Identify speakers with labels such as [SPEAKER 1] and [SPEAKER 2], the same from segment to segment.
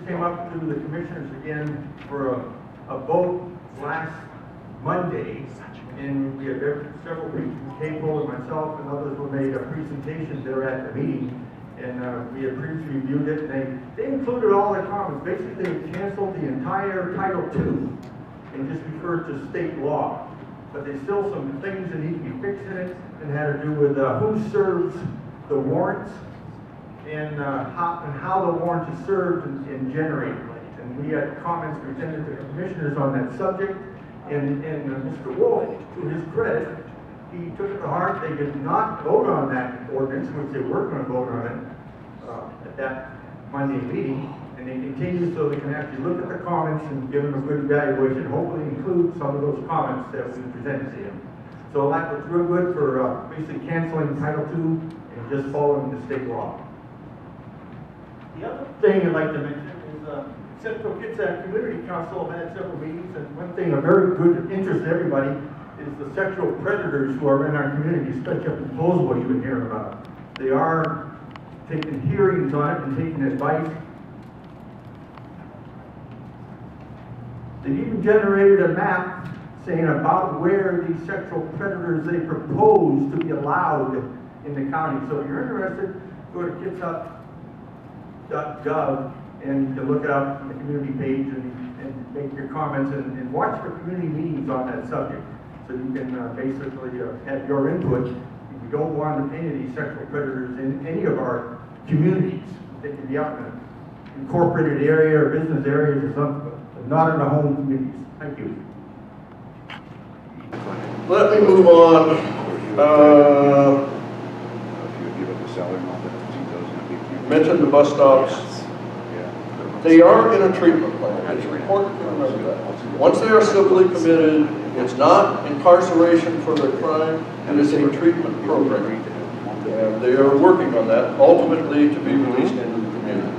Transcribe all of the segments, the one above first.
[SPEAKER 1] came up to the commissioners again for a vote last Monday, and we had several people, Cable and myself and others were made a presentation there at the meeting, and we had previously reviewed it, and they included all the comments. Basically, they canceled the entire Title II and just referred to state law. But there's still some things that need to be fixed in it, and had to do with who serves the warrants, and how the warrant is served and generated. And we had comments presented to the commissioners on that subject, and Mr. Wolf, to his credit, he took it to heart. They did not vote on that ordinance, which they were going to vote on it at that Monday meeting, and they continue so they can actually look at the comments and give them a good evaluation, hopefully include some of those comments that we presented to him. So that was real good for basically canceling Title II and just following the state law. The other thing I'd like to mention is Central Kitsap Community Council had several meetings, and one thing of very good interest to everybody is the sexual predators who are in our community, especially up in Poseville you've been hearing about. They are taking hearings on it and taking advice. They even generated a map saying about where these sexual predators they propose to be allowed in the county. So if you're interested, go to kitsap.gov and you can look it up on the community page and make your comments and watch the community meetings on that subject. So you can basically have your input. If you don't want any of these sexual predators in any of our communities, they can be out in an incorporated area or business areas or something, but not in the home communities. Thank you.
[SPEAKER 2] Let me move on. Mentioned the bus stops. They are in a treatment plan. It's important to remember that. Once they are civilly committed, it's not incarceration for their crime, and it's a treatment program. And they are working on that, ultimately to be released into the community.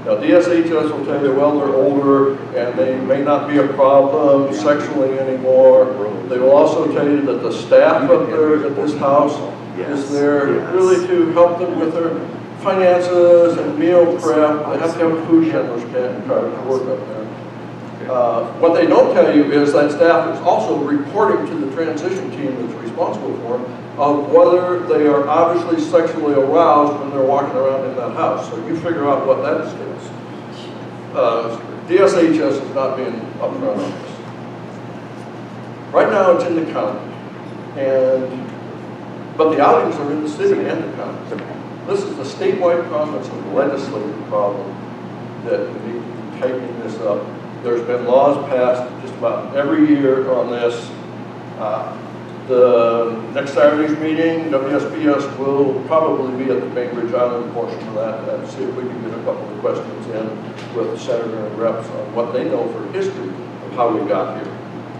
[SPEAKER 2] Now, DSHS will tell you, well, they're older, and they may not be a problem sexually anymore. They will also tell you that the staff up there at this house is there really to help them with their finances and meal prep. They have to have a food handler's card to work up there. What they don't tell you is that staff is also reporting to the transition team that's responsible for them of whether they are obviously sexually aroused when they're walking around in that house. So you figure out what that is. DSHS is not being upfront on this. Right now it's in the county, but the outings are in the city and the county. This is a statewide problem. It's a legislative problem that we need to be taking this up. There's been laws passed just about every year on this. The next Saturday's meeting, WSPS will probably be at the Bainbridge Island portion of that and see if we can get a couple of questions in with the senator and reps on what they know for history of how we got here.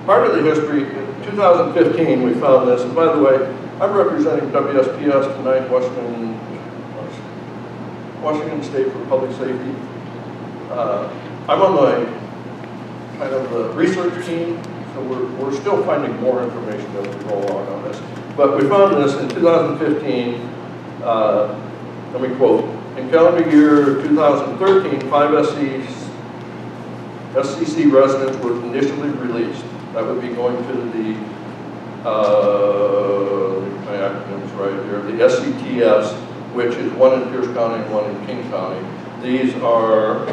[SPEAKER 2] Part of the history, in 2015 we found this, and by the way, I'm representing WSPS tonight, Washington State for Public Safety. I'm on the kind of the research team, so we're still finding more information as we go along on this. But we found this in 2015, let me quote, in calendar year 2013, 5 SCC residents were initially released. That would be going to the, my acronyms right here, the SCTFs, which is one in Pierce County and one in King County. These are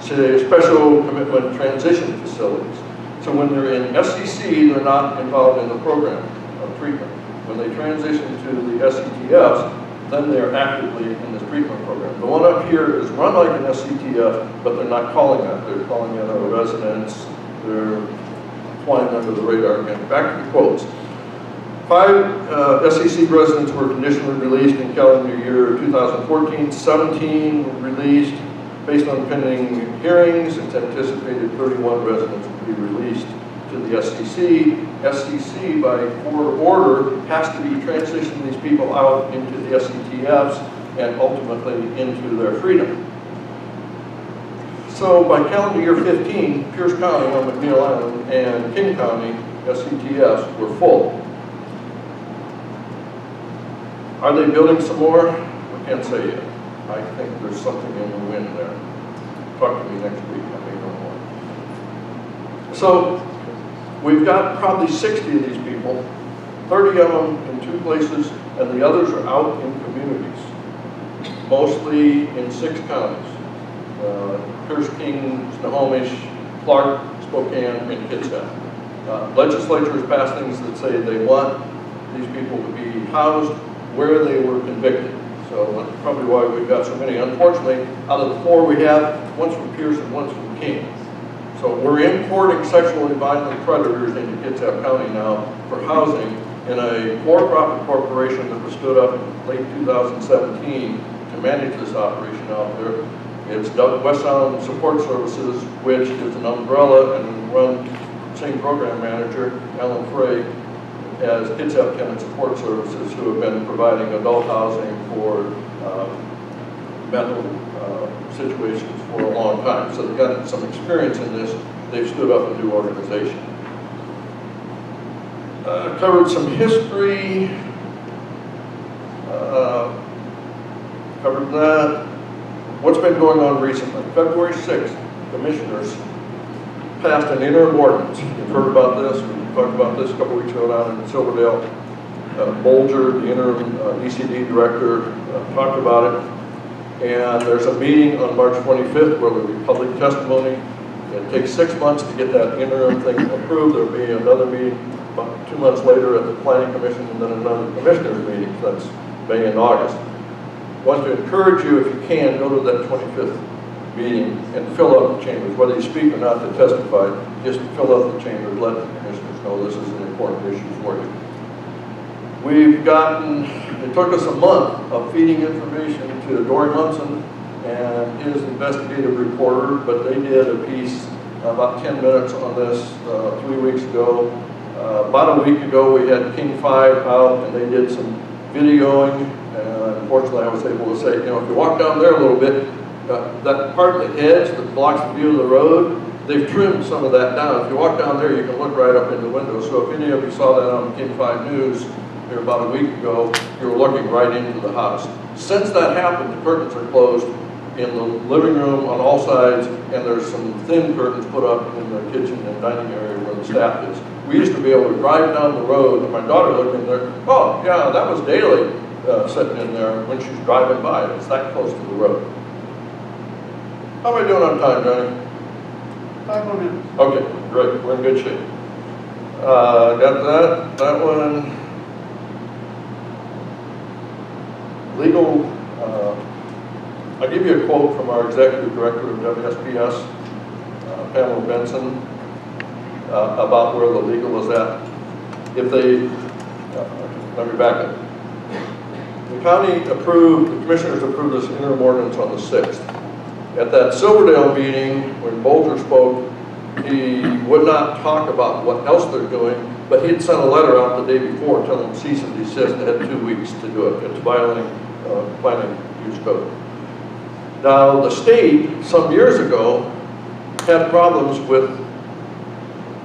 [SPEAKER 2] special commitment transition facilities. So when they're in SCC, they're not involved in the program of treatment. When they transition to the SCTFs, then they're actively in this treatment program. The one up here is run like an SCTF, but they're not calling that. They're calling in a residence. They're flying under the radar again. Back to the quotes. 5 SCC residents were conditionally released in calendar year 2014. 17 were released. Based on pending hearings, it's anticipated 31 residents will be released to the SCC. SCC, by court order, has to be transitioning these people out into the SCTFs and ultimately into their freedom. So by calendar year 15, Pierce County on McNeil Island and King County SCTFs were full. Are they building some more? We can't say yet. I think there's something in the wind there. talk to me next week, I may know more. So we've got probably 60 of these people, 30 of them in 2 places, and the others are out in communities, mostly in 6 counties. Pierce, King, Snohomish, Clark, Spokane, and Kitsap. Legislatures passed things that say they want these people to be housed where they were convicted. So that's probably why we've got so many. Unfortunately, out of the 4 we have, one's from Pierce and one's from King. So we're importing sexually violent predators into Kitsap County now for housing in a for-profit corporation that was stood up in late 2017 to manage this operation out there. It's West Sound Support Services, which is an umbrella and run same program manager, Alan Frey, as Kitsap Tenant Support Services, who have been providing adult housing for mental situations for a long time. So they've got some experience in this. They've stood up a new organization. Covered some history. Covered that. What's been going on recently? February 6th, commissioners passed an interim ordinance. You've heard about this. We talked about this a couple weeks ago down in Silverdale. Bolger, the interim ECD director, talked about it. And there's a meeting on March 25th where there'll be public testimony. It takes 6 months to get that interim thing approved. There'll be another meeting about 2 months later at the Planning Commission, and then another commissioners meeting. That's May and August. I want to encourage you, if you can, go to that 25th meeting and fill up the chambers. Whether you speak or not to testify, just fill up the chambers. Let the commissioners know this is an important issue for you. We've gotten, it took us a month of feeding information to Dory Munson and his investigative reporter, but they did a piece about 10 minutes on this 3 weeks ago. About a week ago, we had King 5 out, and they did some videoing. Unfortunately, I was able to say, you know, if you walk down there a little bit, that part of the edge that blocks the view of the road, they've trimmed some of that down. If you walk down there, you can look right up in the window. So if any of you saw that on King 5 News here about a week ago, you were looking right into the house. Since that happened, the curtains are closed in the living room on all sides, and there's some thin curtains put up in the kitchen and dining area where the staff is. We used to be able to drive down the road, and my daughter looked in there, oh yeah, that was Daly sitting in there when she's driving by. It's that close to the road. How am I doing on time, Johnny?
[SPEAKER 3] 5 more minutes.
[SPEAKER 2] Okay, great, we're in good shape. Got that one. Legal, I'll give you a quote from our executive director of WSPS, Pamela Benson, about where the legal is at. If they, let me back up. The county approved, the commissioners approved this interim ordinance on the 6th. At that Silverdale meeting, when Bolger spoke, he would not talk about what else they're doing, but he had sent a letter out the day before telling them cease and desist. They had 2 weeks to do it. It's violating planning use code. Now, the state, some years ago, had problems with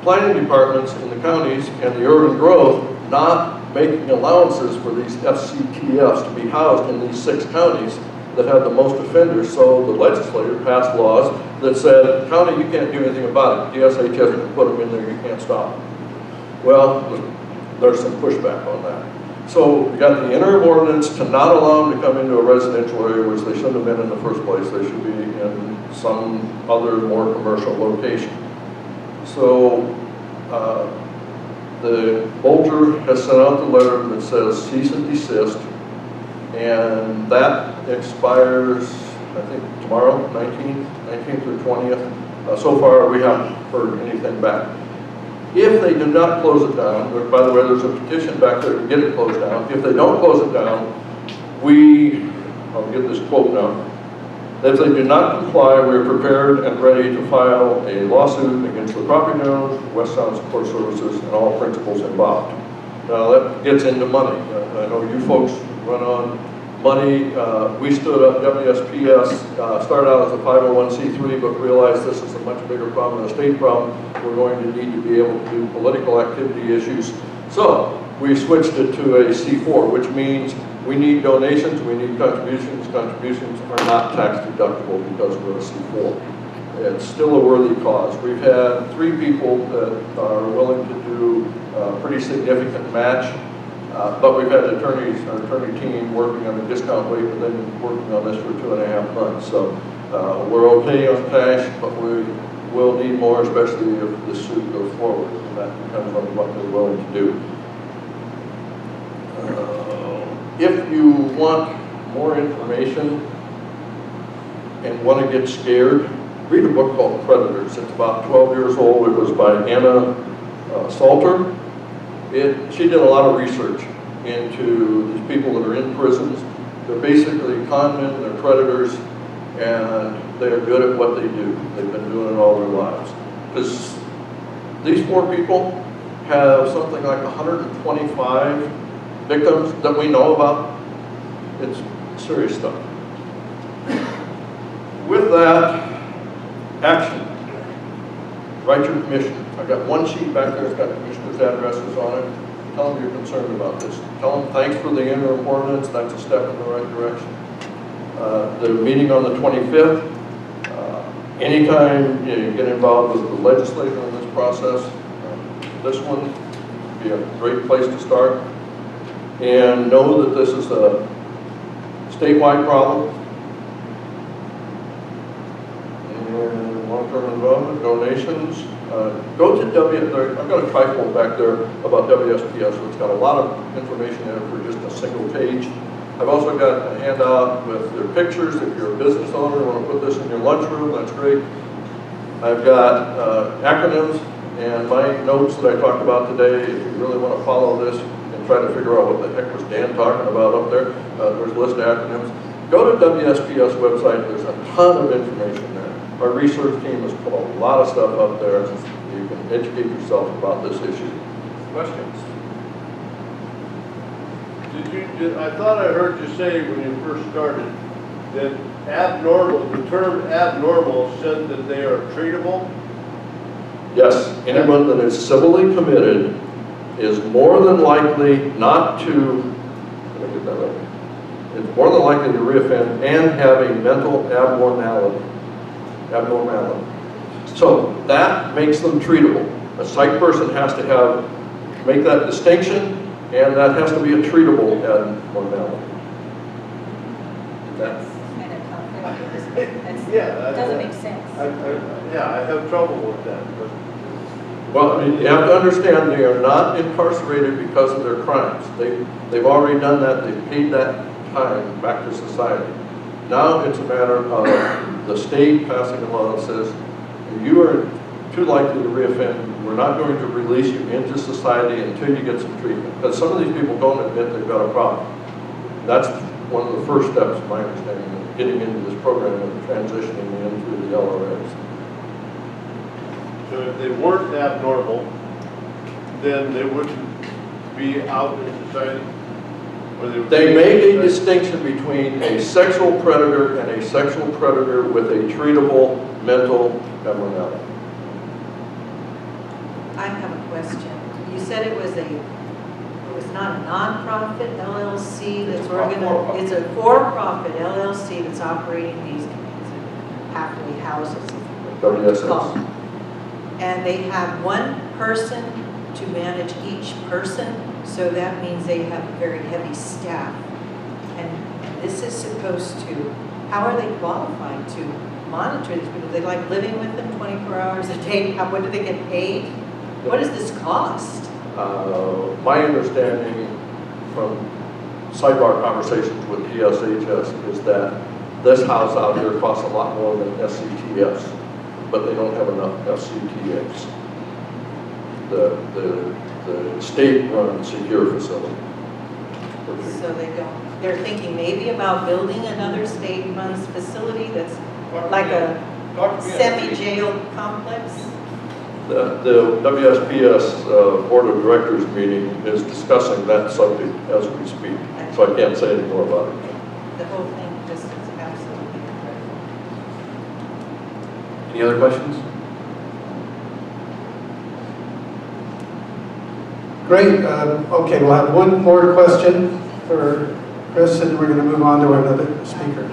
[SPEAKER 2] planning departments in the counties and the urban growth not making allowances for these FCTFs to be housed in these 6 counties that had the most offenders. So the legislature passed laws that said, county, you can't do anything about it. DSHS can put them in there, you can't stop them. Well, there's some pushback on that. So we got the interim ordinance to not allow them to come into a residential area, which they shouldn't have been in the first place. They should be in some other more commercial location. So the Bolger has sent out the letter that says cease and desist, and that expires, I think, tomorrow, 19th or 20th. So far, we haven't heard anything back. If they do not close it down, by the way, there's a petition back there to get it closed down. If they don't close it down, I'll get this quote now. If they do not comply, we are prepared and ready to file a lawsuit against the property owners, West Sound Support Services, and all principals involved. Now that gets into money. I know you folks run on money. We stood up, WSPS started out as a 501c3, but realized this is a much bigger problem than a state problem. We're going to need to be able to do political activity issues. So we switched it to a C4, which means we need donations, we need contributions. Contributions are not tax deductible because we're a C4. it's still a worthy cause. We've had 3 people that are willing to do a pretty significant match, but we've had attorneys, our attorney team working on a discount rate, but then working on this for 2.5 months. So we're okay on cash, but we will need more, especially if the suit goes forward. And that depends on what they're willing to do. If you want more information and want to get scared, read a book called Predators. It's about 12 years old. It was by Anna Salter. She did a lot of research into these people that are in prisons. They're basically con men, they're predators, and they're good at what they do. They've been doing it all their lives. Because these 4 people have something like 125 victims that we know about. It's serious stuff. With that, action. Write your commissioner. I've got one sheet back there that's got commissioner's addresses on it. Tell them you're concerned about this. Tell them thanks for the interim ordinance. That's a step in the right direction. The meeting on the 25th. Anytime you get involved with the legislature in this process, this one would be a great place to start. And know that this is a statewide problem. And long-term involvement, donations. Go to I've got a trifold back there about WSPS, so it's got a lot of information in it for just a single page. I've also got a handout with their pictures. If you're a business owner and want to put this in your lunchroom, that's great. I've got acronyms and my notes that I talked about today. If you really want to follow this and try to figure out what the heck was Dan talking about up there, there's a list of acronyms. Go to WSPS website. There's a ton of information there. Our research team has put a lot of stuff up there. You can educate yourself about this issue. Questions?
[SPEAKER 3] I thought I heard you say when you first started that the term abnormal said that they are treatable?
[SPEAKER 2] Yes, anyone that is civilly committed is more than likely not to, let me get that right, it's more than likely to reoffend and have a mental abnormality. So that makes them treatable. A psych person has to make that distinction, and that has to be a treatable abnormality.
[SPEAKER 4] That's kind of complicated.
[SPEAKER 3] Yeah,
[SPEAKER 4] Doesn't make sense.
[SPEAKER 3] I have trouble with that. But.
[SPEAKER 2] Well, I mean, you have to understand they are not incarcerated because of their crimes. They've already done that. They've paid that time back to society. Now it's a matter of the state passing a law that says you are too likely to reoffend. We're not going to release you into society until you get some treatment. Because some of these people don't admit they've got a problem. That's one of the first steps, in my understanding, of getting into this program and transitioning into the LRAs.
[SPEAKER 3] So if they weren't abnormal, then they wouldn't be out in society? Or
[SPEAKER 2] They make a distinction between a sexual predator and a sexual predator with a treatable mental abnormality.
[SPEAKER 4] I have a question. You said it was not a non-profit LLC that's organized, it's a for-profit LLC that's operating these halfway houses.
[SPEAKER 2] WSS.
[SPEAKER 4] And they have one person to manage each person, so that means they have a very heavy staff. And this is supposed to, how are they qualified to monitor these people? They like living with them 24 hours a day? What do they get paid? What does this cost?
[SPEAKER 2] My understanding from sidebar conversations with PSHS is that this house out here costs a lot more than SCTS, but they don't have enough FCTAs. The state-run secure facility.
[SPEAKER 4] So they're thinking maybe about building another state-run facility that's like a semi-jail complex?
[SPEAKER 2] The WSPS Board of Directors meeting is discussing that subject as we speak, so I can't say any more about it.
[SPEAKER 4] The whole thing just is absolutely incredible.
[SPEAKER 5] Any other questions?
[SPEAKER 6] Great. Okay, we'll have one more question for Chris, and we're going to move on to another speaker.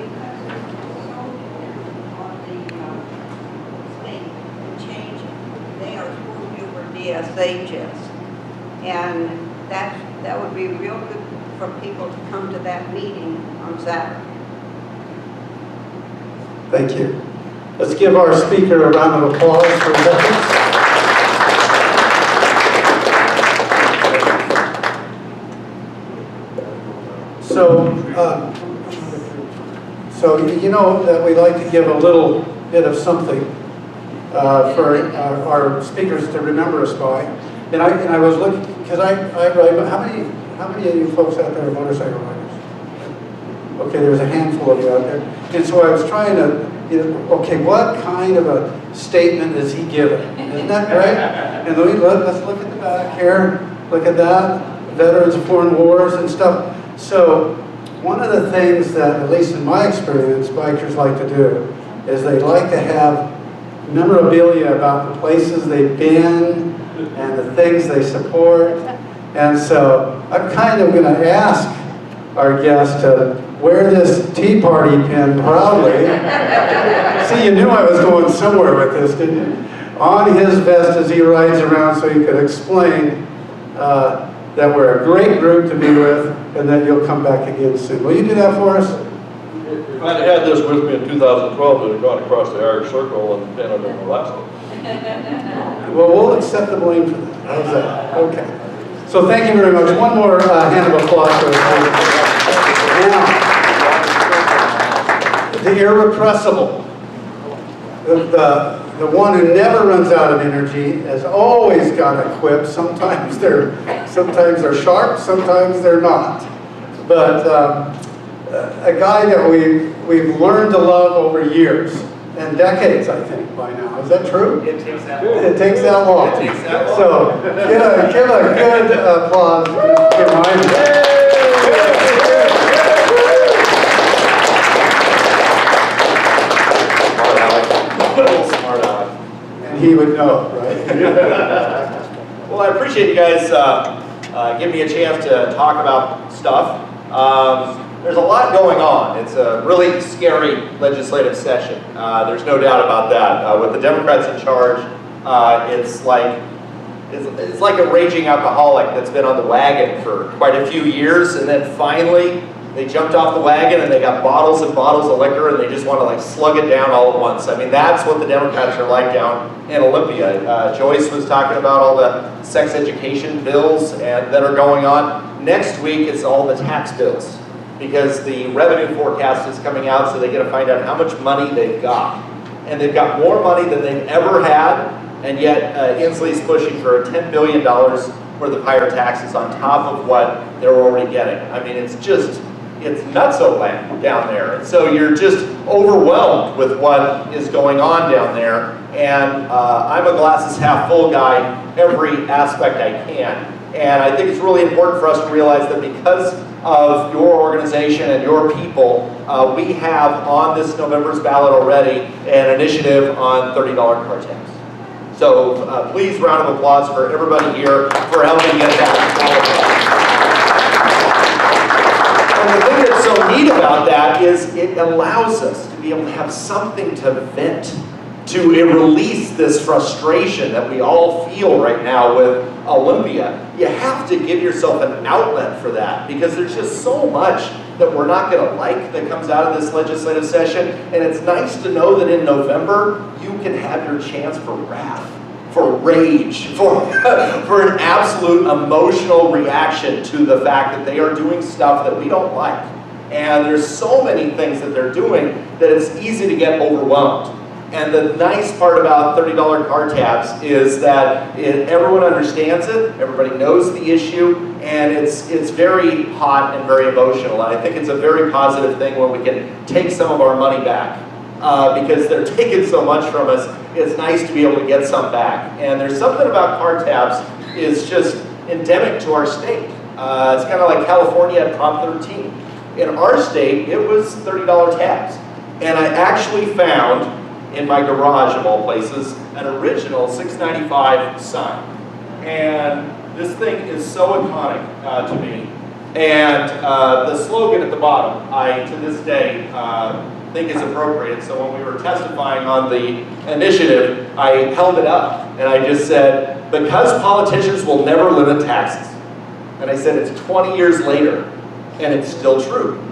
[SPEAKER 5] yes, ages. And that would be real good for people to come to that meeting on Saturday.
[SPEAKER 6] Thank you. Let's give our speaker a round of applause for his efforts. So you know that we like to give a little bit of something for our speakers to remember us by. And I was looking, because how many of you folks out there are motorcycle riders? Okay, there's a handful of you out there. And so I was trying to, okay, what kind of a statement is he giving? Isn't that great? And let's look at the back here. Look at that. Veterans of foreign wars and stuff. So one of the things that, at least in my experience, bikers like to do is they like to have memorabilia about the places they've been and the things they support. And so I'm kind of going to ask our guest to wear this Tea Party pin proudly. See, you knew I was going somewhere with this, didn't you? On his vest as he rides around, so you could explain that we're a great group to be with and that you'll come back again soon. Will you do that for us?
[SPEAKER 2] If I'd had this with me in 2012, I'd have gone across the Irish Circle and pinned it in Alaska.
[SPEAKER 6] Well, we'll accept the blame for that. How's that? Okay. So thank you very much. One more hand of applause for Now, the irrepressible. The one who never runs out of energy has always got a quip. Sometimes they're sharp, sometimes they're not. But a guy that we've learned to love over years and decades, I think, by now. Is that true?
[SPEAKER 7] It takes that long.
[SPEAKER 6] It takes that long.
[SPEAKER 7] It takes that long.
[SPEAKER 6] So give a good applause to Eyman.
[SPEAKER 7] Smart aleck.
[SPEAKER 6] And he would know, right?
[SPEAKER 7] Well, I appreciate you guys giving me a chance to talk about stuff. There's a lot going on. It's a really scary legislative session. There's no doubt about that. With the Democrats in charge, it's like a raging alcoholic that's been on the wagon for quite a few years, and then finally they jumped off the wagon and they got bottles and bottles of liquor and they just want to like slug it down all at once. I mean, that's what the Democrats are like down in Olympia. Joyce was talking about all the sex education bills that are going on. Next week is all the tax bills, because the revenue forecast is coming out, so they got to find out how much money they've got. And they've got more money than they've ever had, and yet Inslee's pushing for $10 billion worth of higher taxes on top of what they're already getting. I mean, it's nutso land down there. And so you're just overwhelmed with what is going on down there. And I'm a glasses half full guy every aspect I can. And I think it's really important for us to realize that because of your organization and your people, we have on this November's ballot already an initiative on $30 car tax. So please, round of applause for everybody here for helping get that. And the thing that's so neat about that is it allows us to be able to have something to vent, to release this frustration that we all feel right now with Olympia. You have to give yourself an outlet for that, because there's just so much that we're not going to like that comes out of this legislative session. And it's nice to know that in November, you can have your chance for wrath, for rage, for an absolute emotional reaction to the fact that they are doing stuff that we don't like. And there's so many things that they're doing that it's easy to get overwhelmed. And the nice part about $30 car tabs is that everyone understands it, everybody knows the issue, and it's very hot and very emotional. And I think it's a very positive thing when we can take some of our money back. Because they're taking so much from us, it's nice to be able to get some back. And there's something about car tabs is just endemic to our state. It's kind of like California at Prop 13. In our state, it was $30 tabs. And I actually found, in my garage of all places, an original $6.95 sign. And this thing is so iconic to me. And the slogan at the bottom, I, to this day, think is appropriate. So when we were testifying on the initiative, I held it up and I just said, because politicians will never limit taxes. And I said, it's 20 years later, and it's still true.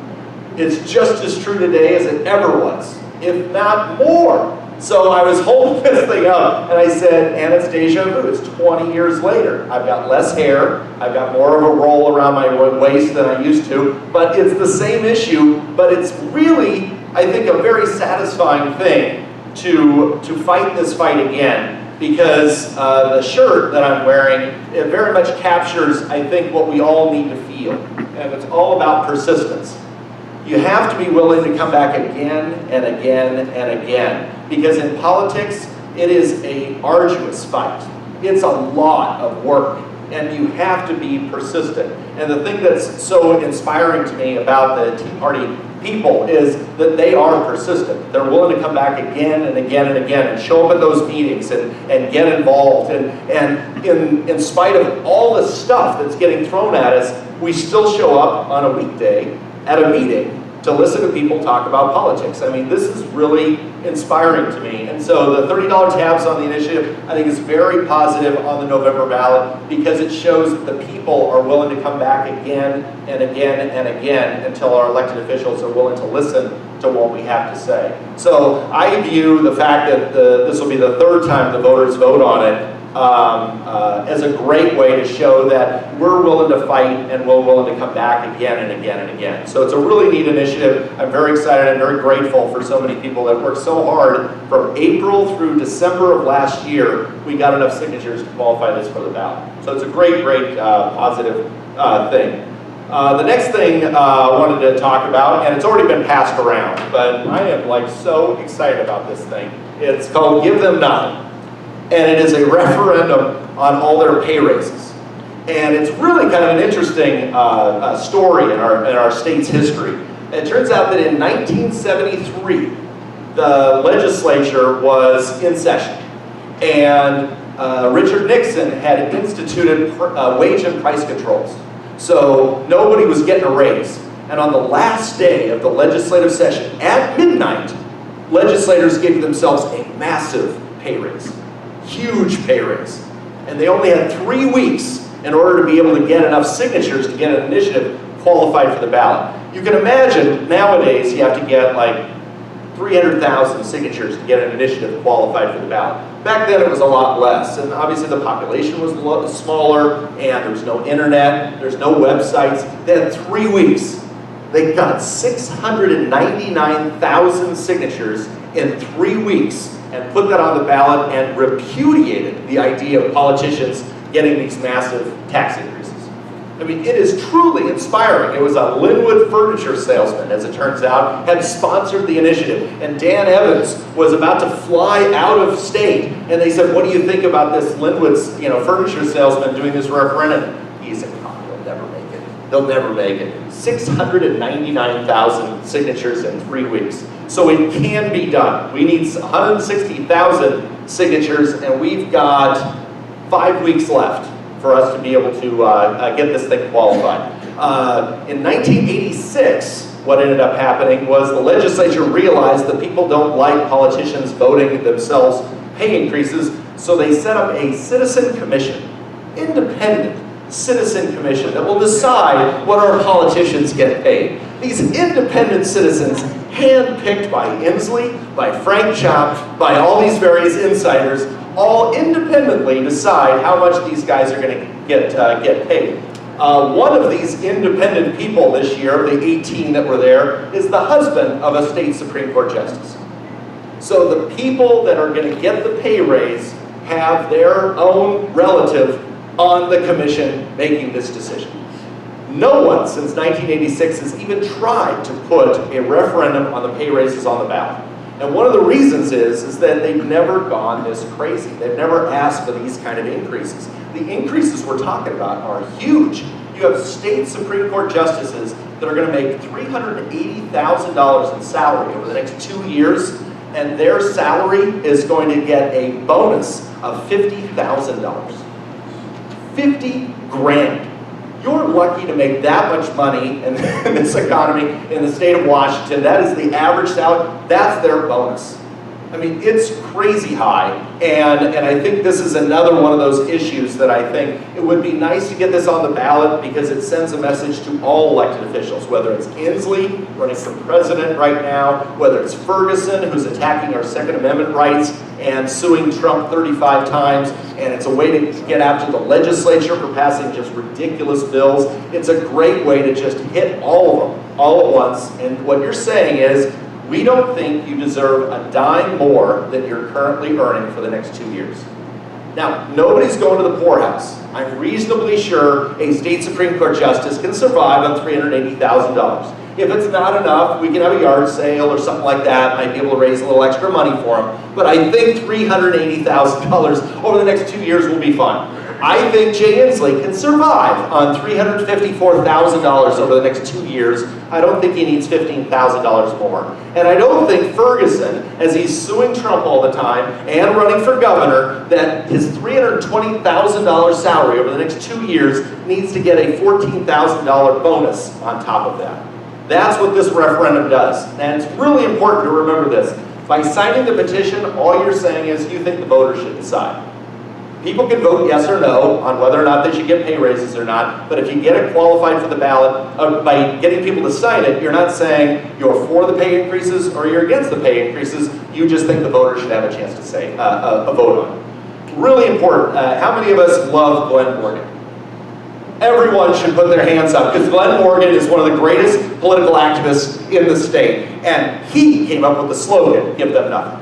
[SPEAKER 7] It's just as true today as it ever was, if not more. So I was holding this thing up, and I said, and it's deja vu. It's 20 years later. I've got less hair. I've got more of a roll around my waist than I used to, but it's the same issue, but it's really, I think, a very satisfying thing to fight this fight again, because the shirt that I'm wearing, it very much captures, I think, what we all need to feel, and it's all about persistence. You have to be willing to come back again and again and again, because in politics, it is an arduous fight. It's a lot of work, and you have to be persistent. And the thing that's so inspiring to me about the Tea Party people is that they are persistent. They're willing to come back again and again and again and show up at those meetings and get involved. And in spite of all the stuff that's getting thrown at us, we still show up on a weekday at a meeting to listen to people talk about politics. I mean, this is really inspiring to me. And so the $30 tabs on the initiative, I think, is very positive on the November ballot, because it shows that the people are willing to come back again and again and again until our elected officials are willing to listen to what we have to say. So I view the fact that this will be the third time the voters vote on it as a great way to show that we're willing to fight and we're willing to come back again and again and again. So it's a really neat initiative. I'm very excited and very grateful for so many people that worked so hard from April through December of last year. We got enough signatures to qualify this for the ballot. So it's a great, positive thing. The next thing I wanted to talk about, and it's already been passed around, but I am like so excited about this thing. It's called Give Them Nothing. And it is a referendum on all their pay raises. And it's really kind of an interesting story in our state's history. It turns out that in 1973, the legislature was in session. And Richard Nixon had instituted wage and price controls. So nobody was getting a raise. And on the last day of the legislative session, at midnight, legislators gave themselves a massive pay raise. Huge pay raise. And they only had 3 weeks in order to be able to get enough signatures to get an initiative qualified for the ballot. You can imagine nowadays you have to get like 300,000 signatures to get an initiative qualified for the ballot. Back then it was a lot less, and obviously the population was smaller, and there was no internet, there's no websites. They had 3 weeks. They got 699,000 signatures in 3 weeks and put that on the ballot and repudiated the idea of politicians getting these massive tax increases. I mean, it is truly inspiring. It was a Linwood furniture salesman, as it turns out, had sponsored the initiative. And Dan Evans was about to fly out of state. And they said, what do you think about this Linwood's furniture salesman doing this referendum? He said, oh, they'll never make it. They'll never make it. 699,000 signatures in 3 weeks. So it can be done. We need 160,000 signatures, and we've got 5 weeks left for us to be able to get this thing qualified. In 1986, what ended up happening was the legislature realized that people don't like politicians voting themselves pay increases, so they set up a citizen commission, independent citizen commission that will decide what our politicians get paid. These independent citizens, handpicked by Inslee, by Frank Chopp, by all these various insiders, all independently decide how much these guys are going to get paid. One of these independent people this year, of the 18 that were there, is the husband of a state Supreme Court justice. So the people that are going to get the pay raise have their own relative on the commission making this decision. No one since 1986 has even tried to put a referendum on the pay raises on the ballot. And one of the reasons is that they've never gone this crazy. They've never asked for these kind of increases. The increases we're talking about are huge. You have state Supreme Court justices that are going to make $380,000 in salary over the next 2 years, and their salary is going to get a bonus of $50,000. 50 grand. You're lucky to make that much money in this economy in the state of Washington. That is the average salary. That's their bonus. I I mean, it's crazy high, and I think this is another one of those issues that I think it would be nice to get this on the ballot because it sends a message to all elected officials, whether it's Inslee running for president right now, whether it's Ferguson who's attacking our Second Amendment rights and suing Trump 35 times, and it's a way to get after the legislature for passing just ridiculous bills. It's a great way to just hit all of them all at once, and what you're saying is, we don't think you deserve a dime more than you're currently earning for the next 2 years. Now, nobody's going to the poorhouse. I'm reasonably sure a state Supreme Court justice can survive on $380,000. If it's not enough, we can have a yard sale or something like that. Might be able to raise a little extra money for them. But I think $380,000 over the next 2 years will be fun. I think Jay Inslee can survive on $354,000 over the next 2 years. I don't think he needs $15,000 more. And I don't think Ferguson, as he's suing Trump all the time and running for governor, that his $320,000 salary over the next 2 years needs to get a $14,000 bonus on top of that. That's what this referendum does. And it's really important to remember this. By signing the petition, all you're saying is you think the voters should decide. People can vote yes or no on whether or not they should get pay raises or not, but if you get it qualified for the ballot, by getting people to sign it, you're not saying you're for the pay increases or you're against the pay increases, you just think the voters should have a chance to say, a vote on it. Really important, how many of us love Glenn Morgan? Everyone should put their hands up, because Glenn Morgan is one of the greatest political activists in the state, and he came up with the slogan, give them nothing.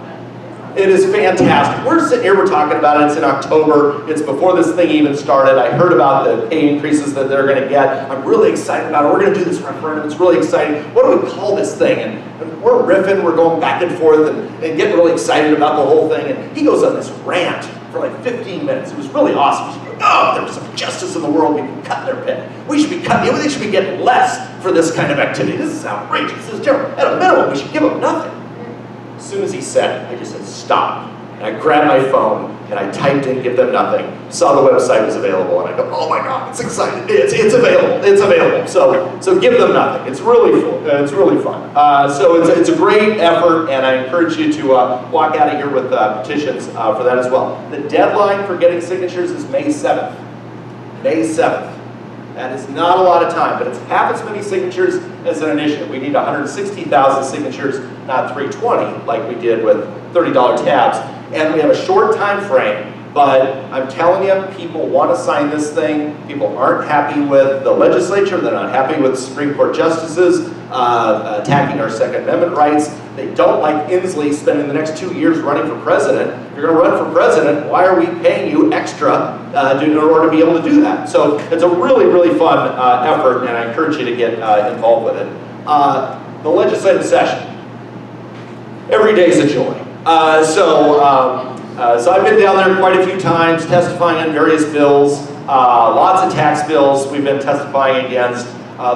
[SPEAKER 7] It is fantastic. We're sitting here, we're talking about it, it's in October, it's before this thing even started. I heard about the pay increases that they're gonna get. I'm really excited about it. We're gonna do this referendum, it's really exciting. What do we call this thing? And we're riffing, we're going back and forth and getting really excited about the whole thing. And he goes on this rant for like 15 minutes. It was really awesome. He's like, oh, there's some justice in the world, we can cut their pay. We should be cutting, they should be getting less for this kind of activity. This is outrageous, this is terrible. At a minimum, we should give them nothing. As soon as he said it, I just said, stop. And I grabbed my phone and I typed in give them nothing, saw the website was available, and I go, oh my God, it's exciting, it's available, it's available. So give them nothing. It's really fun. So it's a great effort, and I encourage you to walk out of here with petitions for that as well. The deadline for getting signatures is May 7th. May 7th. That is not a lot of time, but it's half as many signatures as an initiative. We need 160,000 signatures, not 320 like we did with $30 tabs. And we have a short time frame, but I'm telling you, people want to sign this thing. People aren't happy with the legislature. They're not happy with Supreme Court justices attacking our Second Amendment rights. They don't like Inslee spending the next 2 years running for president. If you're going to run for president, why are we paying you extra in order to be able to do that? So it's a really, really fun effort, and I encourage you to get involved with it. The legislative session. Every day is a joy. So I've been down there quite a few times testifying on various bills, lots of tax bills we've been testifying against.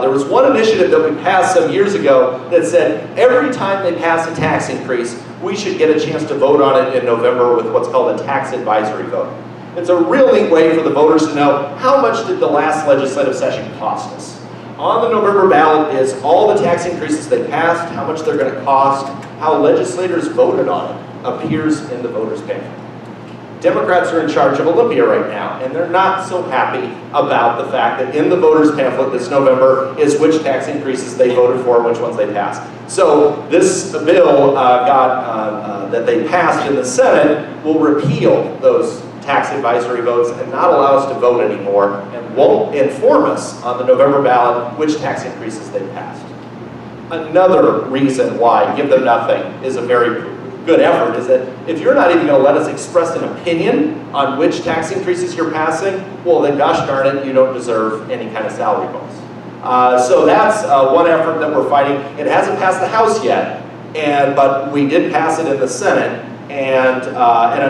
[SPEAKER 7] There was one initiative that we passed some years ago that said every time they pass a tax increase, we should get a chance to vote on it in November with what's called a tax advisory vote. It's a real neat way for the voters to know how much did the last legislative session cost us. On the November ballot is all the tax increases they passed, how much they're going to cost, how legislators voted on it appears in the voters' pamphlet. Democrats are in charge of Olympia right now, and they're not so happy about the fact that in the voters' pamphlet this November is which tax increases they voted for and which ones they passed. So this bill that they passed in the Senate will repeal those tax advisory votes and not allow us to vote anymore, and won't inform us on the November ballot which tax increases they passed. Another reason why Give Them Nothing is a very good effort is that if you're not even going to let us express an opinion on which tax increases you're passing, well then gosh darn it, you don't deserve any kind of salary bonus. So that's one effort that we're fighting. It hasn't passed the House yet, but we did pass it in the Senate, and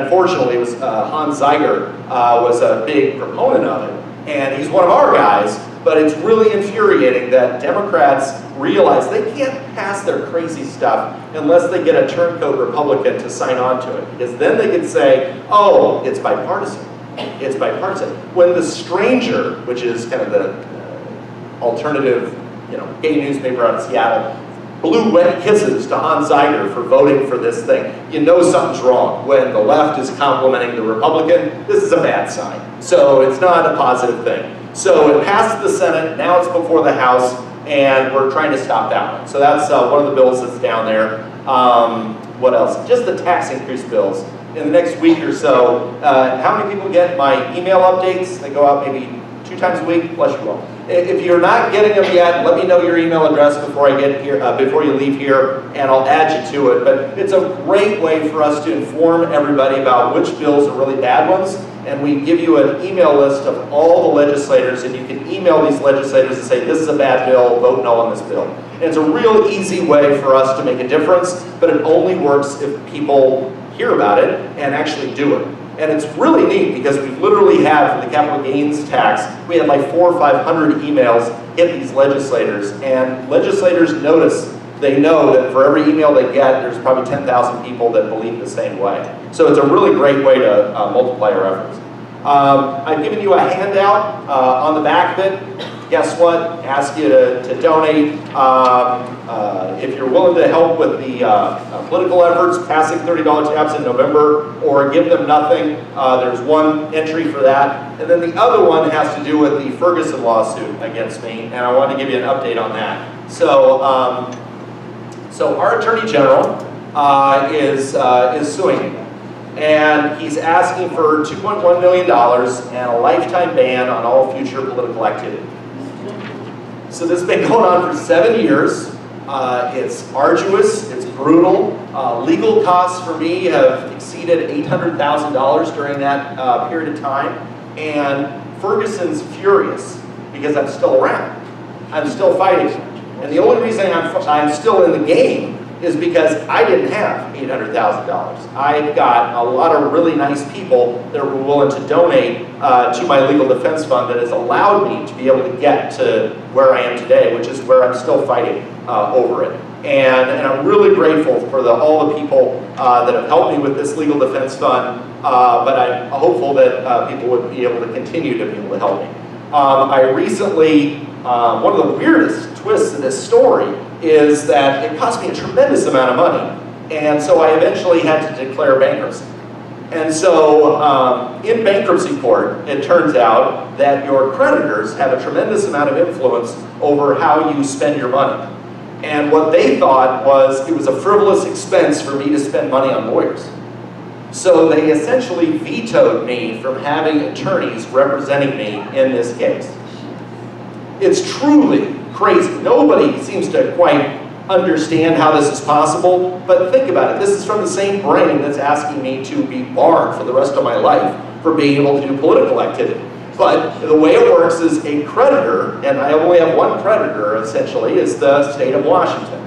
[SPEAKER 7] unfortunately it was Hans Zeiger was a big proponent of it, and he's one of our guys. But it's really infuriating that Democrats realize they can't pass their crazy stuff unless they get a turncoat Republican to sign on to it. Because then they can say, oh, it's bipartisan. It's bipartisan. When The Stranger, which is kind of the alternative, gay newspaper out of Seattle, blew wet kisses to Hans Zeiger for voting for this thing. You know something's wrong. When the left is complimenting the Republican, this is a bad sign. So it's not a positive thing. So it passed the Senate, now it's before the House, and we're trying to stop that one. So that's one of the bills that's down there. What else? Just the tax increase bills. In the next week or so, how many people get my email updates? They go out maybe 2 times a week, bless you all. If you're not getting them yet, let me know your email address before I get here, before you leave here, and I'll add you to it. But it's a great way for us to inform everybody about which bills are really bad ones, and we give you an email list of all the legislators, and you can email these legislators and say, this is a bad bill, vote no on this bill. And it's a real easy way for us to make a difference, but it only works if people hear about it and actually do it. And it's really neat because we've literally had, for the capital gains tax, we had like 400 or 500 emails hit these legislators, and legislators notice, they know that for every email they get, there's probably 10,000 people that believe the same way. So it's a really great way to multiply our efforts. I've given you a handout on the back of it. Guess what? Ask you to donate. If you're willing to help with the political efforts, passing $30 tabs in November, or give them nothing, there's one entry for that. And then the other one has to do with the Ferguson lawsuit against me, and I wanted to give you an update on that. So, so our Attorney General is suing me. And he's asking for $2.1 million and a lifetime ban on all future political activity. So this has been going on for 7 years. It's arduous, it's brutal. Legal costs for me have exceeded $800,000 during that period of time. And Ferguson's furious because I'm still around. I'm still fighting. And the only reason I'm still in the game is because I didn't have $800,000. I've got a lot of really nice people that were willing to donate to my legal defense fund that has allowed me to be able to get to where I am today, which is where I'm still fighting over it. And I'm really grateful for all the people that have helped me with this legal defense fund, but I'm hopeful that people would be able to continue to be able to help me. I recently, one of the weirdest twists in this story is that it cost me a tremendous amount of money. And so I eventually had to declare bankruptcy. And so in bankruptcy court, it turns out that your creditors have a tremendous amount of influence over how you spend your money. And what they thought was it was a frivolous expense for me to spend money on lawyers. So they essentially vetoed me from having attorneys representing me in this case. It's truly crazy. Nobody seems to quite understand how this is possible, but think about it. This is from the same brain that's asking me to be barred for the rest of my life for being able to do political activity. But the way it works is a creditor, and I only have one creditor essentially, is the state of Washington.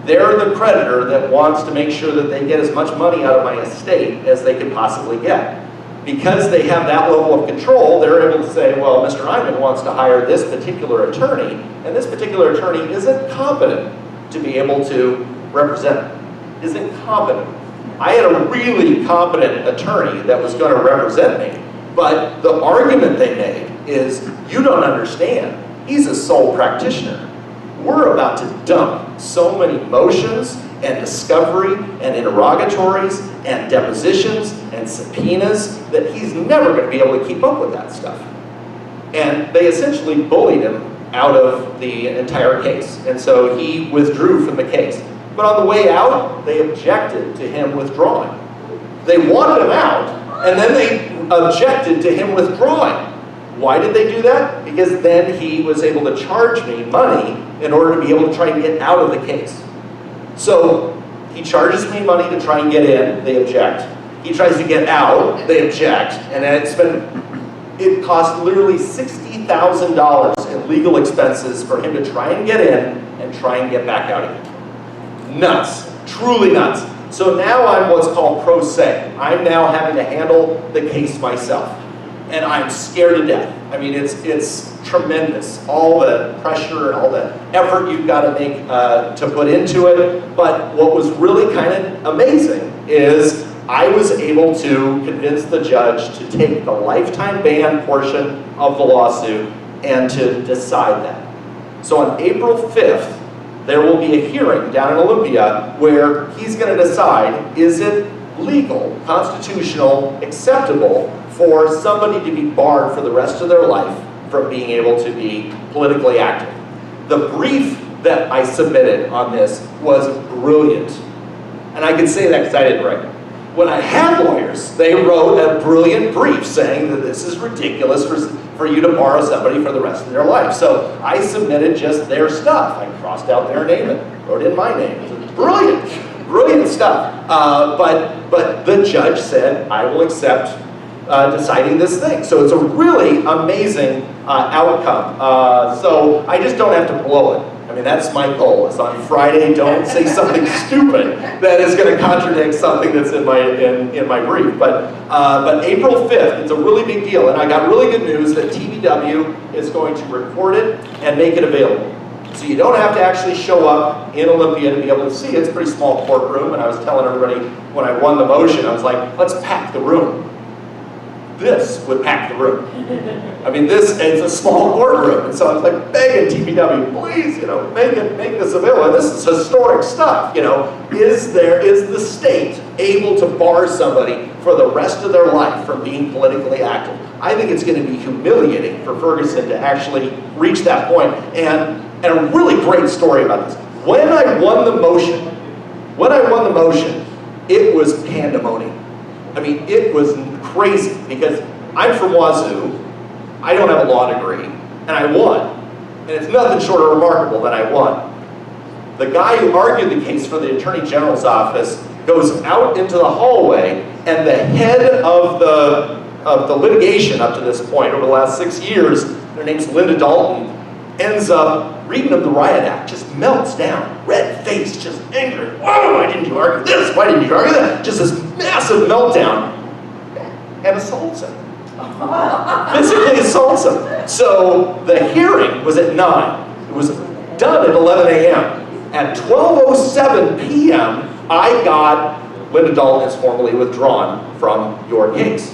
[SPEAKER 7] They're the creditor that wants to make sure that they get as much money out of my estate as they can possibly get. Because they have that level of control, they're able to say, well, Mr. Eyman wants to hire this particular attorney, and this particular attorney isn't competent to be able to represent him, isn't competent. I had a really competent attorney that was going to represent me, but the argument they made is, you don't understand, he's a sole practitioner. We're about to dump so many motions and discovery and interrogatories and depositions and subpoenas that he's never going to be able to keep up with that stuff. And they essentially bullied him out of the entire case. And so he withdrew from the case. But on the way out, they objected to him withdrawing. They wanted him out, and then they objected to him withdrawing. Why did they do that? Because then he was able to charge me money in order to be able to try and get out of the case. So he charges me money to try and get in, they object. He tries to get out, they object, and it cost literally $60,000 in legal expenses for him to try and get in and try and get back out again. Nuts, truly nuts. So now I'm what's called pro se. I'm now having to handle the case myself. And I'm scared to death. I mean, it's tremendous, all the pressure and all the effort you've got to make to put into it. But what was really kind of amazing is I was able to convince the judge to take the lifetime ban portion of the lawsuit and to decide that. So on April 5th, there will be a hearing down in Olympia where he's going to decide, is it legal, constitutional, acceptable for somebody to be barred for the rest of their life from being able to be politically active. The brief that I submitted on this was brilliant. And I can say that because I didn't write it. When I had lawyers, they wrote a brilliant brief saying that this is ridiculous for you to borrow somebody for the rest of their life. So I submitted just their stuff. I crossed out their name and wrote in my name. It was brilliant, brilliant stuff. But the judge said, I will accept deciding this thing. So it's a really amazing outcome. So I just don't have to blow it. I mean, that's my goal, is on Friday, don't say something stupid that is going to contradict something that's in my brief. But April 5th, it's a really big deal, and I got really good news that TVW is going to record it and make it available. So you don't have to actually show up in Olympia to be able to see it. It's a pretty small courtroom, and I was telling everybody when I won the motion, I was like, let's pack the room. This would pack the room. I mean, it's a small courtroom, and so I was like begging TPW, please, make this available. And this is historic stuff, Is the state able to bar somebody for the rest of their life from being politically active? I think it's going to be humiliating for Ferguson to actually reach that point. And a really great story about this. When I won the motion, it was pandemonium. I mean, it was crazy because I'm from Wazoo, I don't have a law degree, and I won. And it's nothing short of remarkable that I won. The guy who argued the case for the Attorney General's office goes out into the hallway, and the head of the litigation up to this point, over the last 6 years, their name's Linda Dalton, ends up reading of the Riot Act, just melts down, red face, just angry. Whoa, why didn't you argue this? Why didn't you argue that? Just this massive meltdown, and assaults him. Physically assaults him. So the hearing was at 9. It was done at 11 a.m. At 12:07 p.m., I got Linda Dalton is formally withdrawn from your case.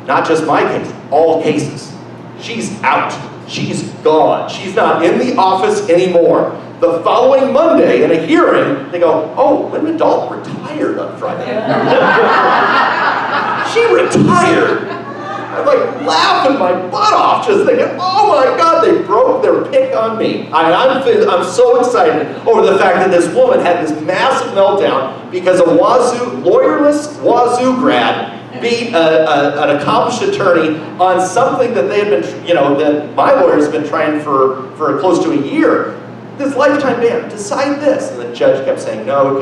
[SPEAKER 7] Not just my case, all cases. She's out. She's gone. She's not in the office anymore. The following Monday, in a hearing, they go, oh, Linda Dalton retired on Friday. She retired. I'm like laughing my butt off, just thinking, oh my God, they broke their pick on me. I'm so excited over the fact that this woman had this massive meltdown because a lawyerless Wazoo grad beat an accomplished attorney on something that they had been, that my lawyers have been trying for close to a year. This lifetime ban, decide this. And the judge kept saying no,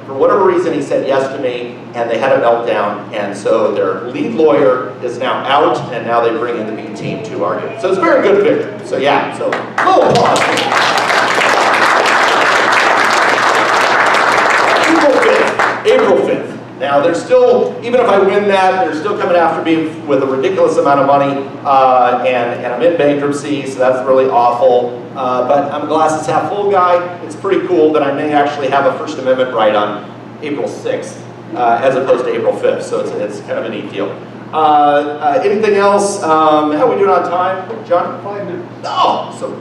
[SPEAKER 7] For whatever reason, he said yes to me, and they had a meltdown, and so their lead lawyer is now out, and now they bring in the B team to argue. So it's a very good victory. So yeah, so little applause. April 5th. Now, they're still, even if I win that, they're still coming after me with a ridiculous amount of money, and I'm in bankruptcy, so that's really awful. But I'm a glasses half full guy. It's pretty cool that I may actually have a First Amendment right on April 6th, as opposed to April 5th, so it's kind of a neat deal. Anything else? How are we doing on time, John? 5 minutes. Oh, so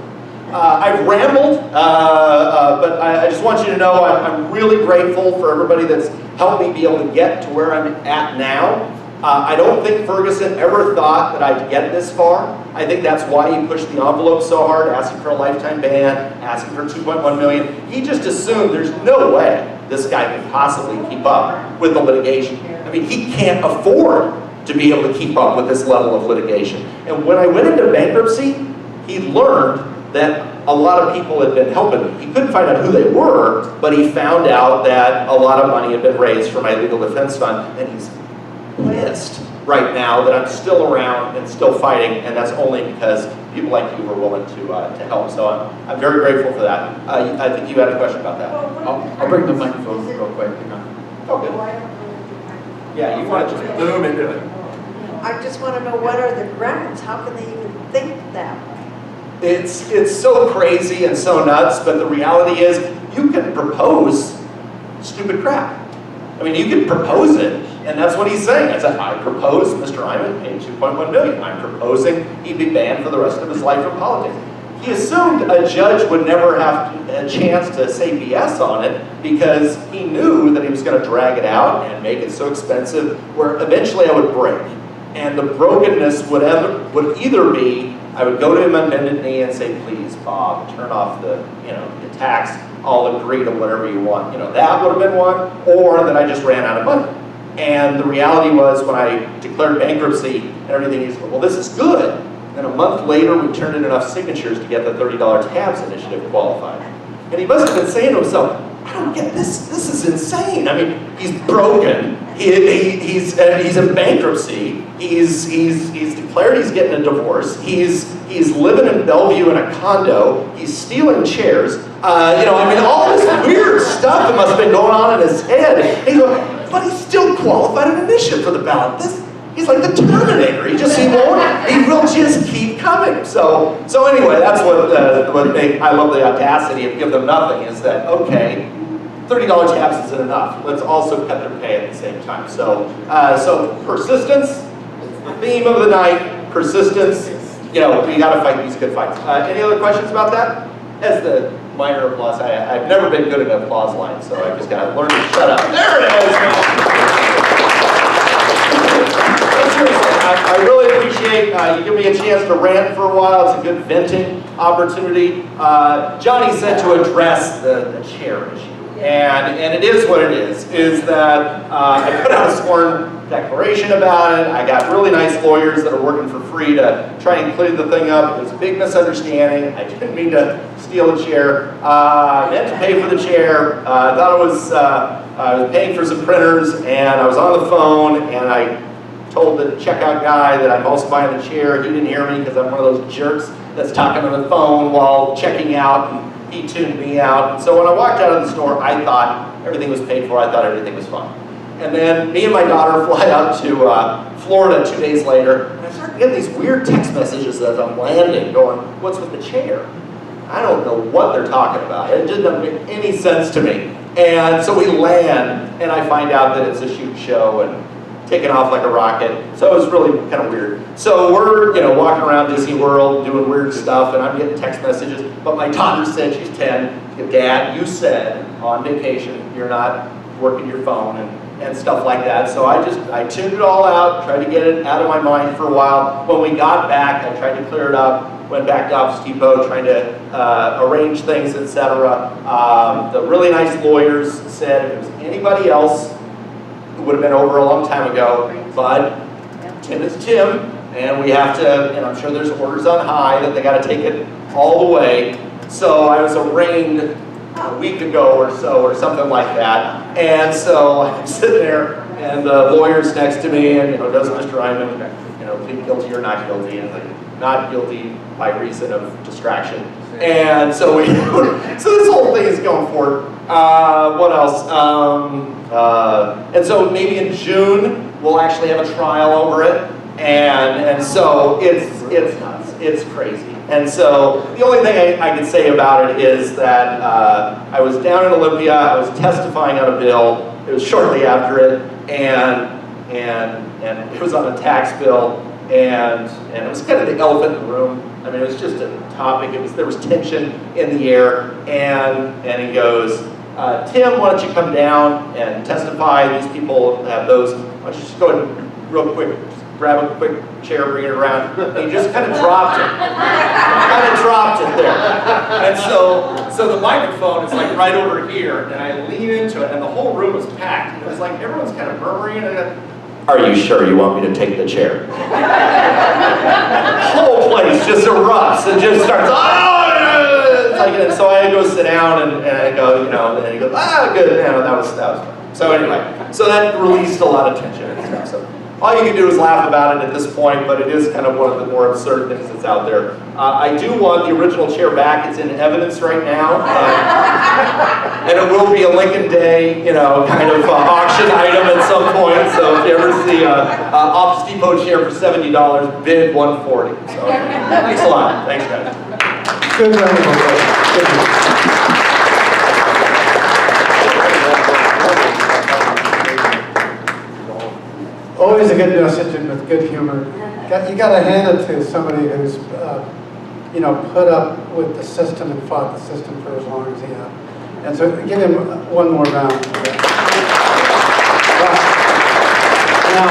[SPEAKER 7] I've rambled, but I just want you to know I'm really grateful for everybody that's helped me be able to get to where I'm at now. I don't think Ferguson ever thought that I'd get this far. I think that's why he pushed the envelope so hard, asking for a lifetime ban, asking for $2.1 million. He just assumed there's no way this guy could possibly keep up with the litigation. I mean, he can't afford to be able to keep up with this level of litigation. And when I went into bankruptcy, he learned that a lot of people had been helping me. He couldn't find out who they were, but he found out that a lot of money had been raised for my legal defense fund, and he's pissed right now that I'm still around and still fighting, and that's only because people like you were willing to help. So I'm very grateful for that. I think you had a question about that.
[SPEAKER 8] I'll bring the microphone real quick.
[SPEAKER 7] Okay. Yeah, you want to just boom into it.
[SPEAKER 5] I just want to know, what are the grounds? How can they even think that?
[SPEAKER 7] It's so crazy and so nuts, but the reality is you can propose stupid crap. I mean, you can propose it, and that's what he's saying. I said, I propose Mr. Eyman pay $2.1 million. I'm proposing he'd be banned for the rest of his life from politics. he assumed a judge would never have a chance to say BS on it because he knew that he was going to drag it out and make it so expensive where eventually I would break. And the brokenness would either be, I would go to him on bended knee and say, please, Bob, turn off the tax, I'll agree to whatever you want. That would have been one, or that I just ran out of money. And the reality was when I declared bankruptcy and everything, he said, well, this is good. Then a month later, we turned in enough signatures to get the $30 tabs initiative qualified. And he must have been saying to himself, I don't get this. This is insane. I mean, he's broken. He's in bankruptcy. He's declared he's getting a divorce. He's living in Bellevue in a condo. He's stealing chairs. All this weird stuff that must have been going on in his head. And he's going, but he's still qualified an initiative for the ballot. He's like the Terminator. He will just keep coming. So anyway, that's what I love the audacity of Give Them Nothing is that, okay, $30 tabs isn't enough. Let's also cut their pay at the same time. So persistence, the theme of the night, persistence. We got to fight these good fights. Any other questions about that? As the minor applause, I've never been good at an applause line, so I just got to learn to shut up. There it is. I really appreciate you giving me a chance to rant for a while. It's a good venting opportunity. Johnny said to address the chair issue. And it is what it is that I put out a sworn declaration about it. I got really nice lawyers that are working for free to try and clear the thing up. It was a big misunderstanding. I didn't mean to steal a chair. I meant to pay for the chair. I thought I was paying for some printers, and I was on the phone, and I told the checkout guy that I'm also buying the chair. He didn't hear me because I'm one of those jerks that's talking on the phone while checking out, and he tuned me out. And so when I walked out of the store, I thought everything was paid for. I thought everything was fine. And then me and my daughter fly out to Florida 2 days later, and I started getting these weird text messages as I'm landing going, what's with the chair? I don't know what they're talking about. It just doesn't make any sense to me. And so we land, and I find out that it's a shoot show and taking off like a rocket. So it was really kind of weird. So we're walking around Disney World doing weird stuff, and I'm getting text messages. But my daughter said, she's 10, Dad, you said on vacation you're not working your phone and stuff like that. So I tuned it all out, tried to get it out of my mind for a while. When we got back, I tried to clear it up, went back to Office Depot, trying to arrange things, etc. The really nice lawyers said if it was anybody else, it would have been over a long time ago, but Tim is Tim, and we have to, and I'm sure there's orders on high that they got to take it all the way. So I was arraigned a week ago or so, or something like that. And so I'm sitting there, and the lawyer's next to me, and does Mr. Eyman, plead guilty or not guilty? And like, not guilty by reason of distraction. And so so this whole thing is going forward. What else? And so maybe in June we'll actually have a trial over it, and so it's nuts, it's crazy. And so the only thing I can say about it is that I was down in Olympia, I was testifying on a bill. It was shortly after it, and it was on a tax bill, and it was kind of the elephant in the room. I mean, it was just a topic. There was tension in the air, and he goes, Tim, why don't you come down and testify? These people have those. Why don't you just go ahead and real quick, just grab a quick chair, bring it around. And he just kind of dropped it. There. And so the microphone is like right over here, and I lean into it, and the whole room was packed. And it was like everyone's kind of murmuring, and are you sure you want me to take the chair? The whole place just erupts and just starts, and so I go sit down, and I go, and he goes, good, that was fun. So anyway, so that released a lot of tension and stuff. So all you can do is laugh about it at this point, but it is kind of one of the more absurd things that's out there. I do want the original chair back. It's in evidence right now, and it will be a Lincoln Day, kind of auction item at some point. So if you ever see an Office Depot chair for $70, bid $140. So thanks a lot. Thanks, guys.
[SPEAKER 6] Good round of applause. Always a good message and with good humor. You got to hand it to somebody who's you know, put up with the system and fought the system for as long as he had. And so give him one more round. Now,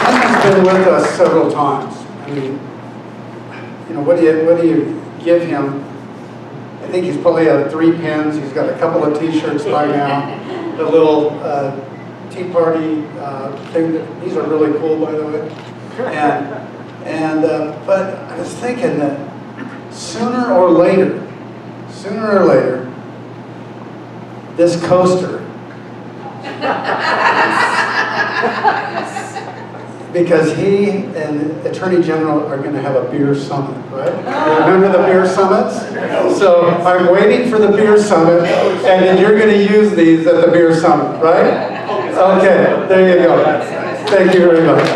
[SPEAKER 6] Tim has been with us several times. I mean, you know, what do you give him? I think he's probably had 3 pens. He's got a couple of T-shirts by now. The little Tea Party thing. These are really cool, by the way. But I was thinking that sooner or later, this coaster, because he and Attorney General are going to have a beer summit, right? Remember the beer summits? So I'm waiting for the beer summit, and then you're going to use these at the beer summit, right? Okay, there you go. Thank you very much.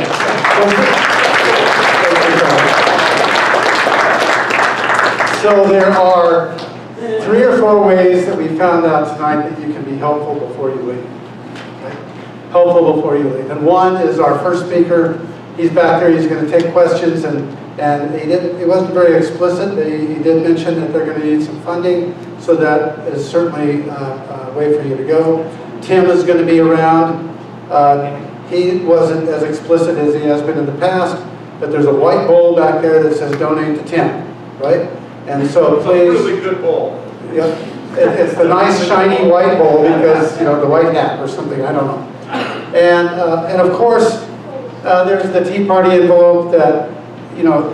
[SPEAKER 6] So there are 3 or 4 ways that we found out tonight that you can be helpful before you leave. Okay? Helpful before you leave. And one is our first speaker. He's back there. He's going to take questions, and he wasn't very explicit. He did mention that they're going to need some funding, so that is certainly a way for you to go. Tim is going to be around. He wasn't as explicit as he has been in the past, but there's a white bowl back there that says donate to Tim, right? And so please.
[SPEAKER 3] It's a really good bowl.
[SPEAKER 6] Yep. It's the nice shiny white bowl because, you know, the white hat or something, I don't know. And of course, there's the Tea Party envelope that, you know,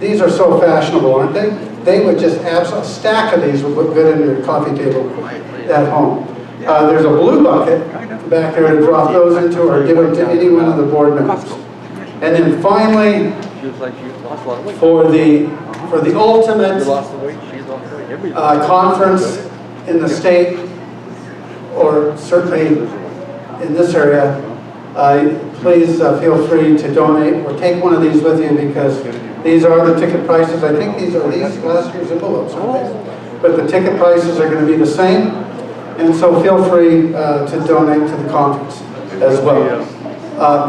[SPEAKER 6] these are so fashionable, aren't they? They would just absolutely, a stack of these would look good on your coffee table at home. There's a blue bucket back there to drop those into or give them to any one of the board members. And then finally, for the ultimate conference in the state, or certainly in this area, please feel free to donate or take one of these with you, because these are the ticket prices. I think these are last year's envelopes, aren't they? But the ticket prices are going to be the same, and so feel free to donate to the conference as well.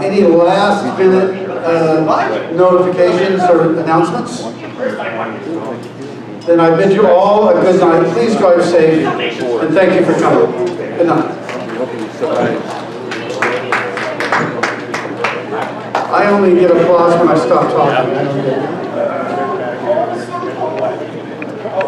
[SPEAKER 6] Any last minute notifications or announcements? Then I bid you all a good night. Please drive safe, and thank you for coming. Good night. I only get applause when I stop talking.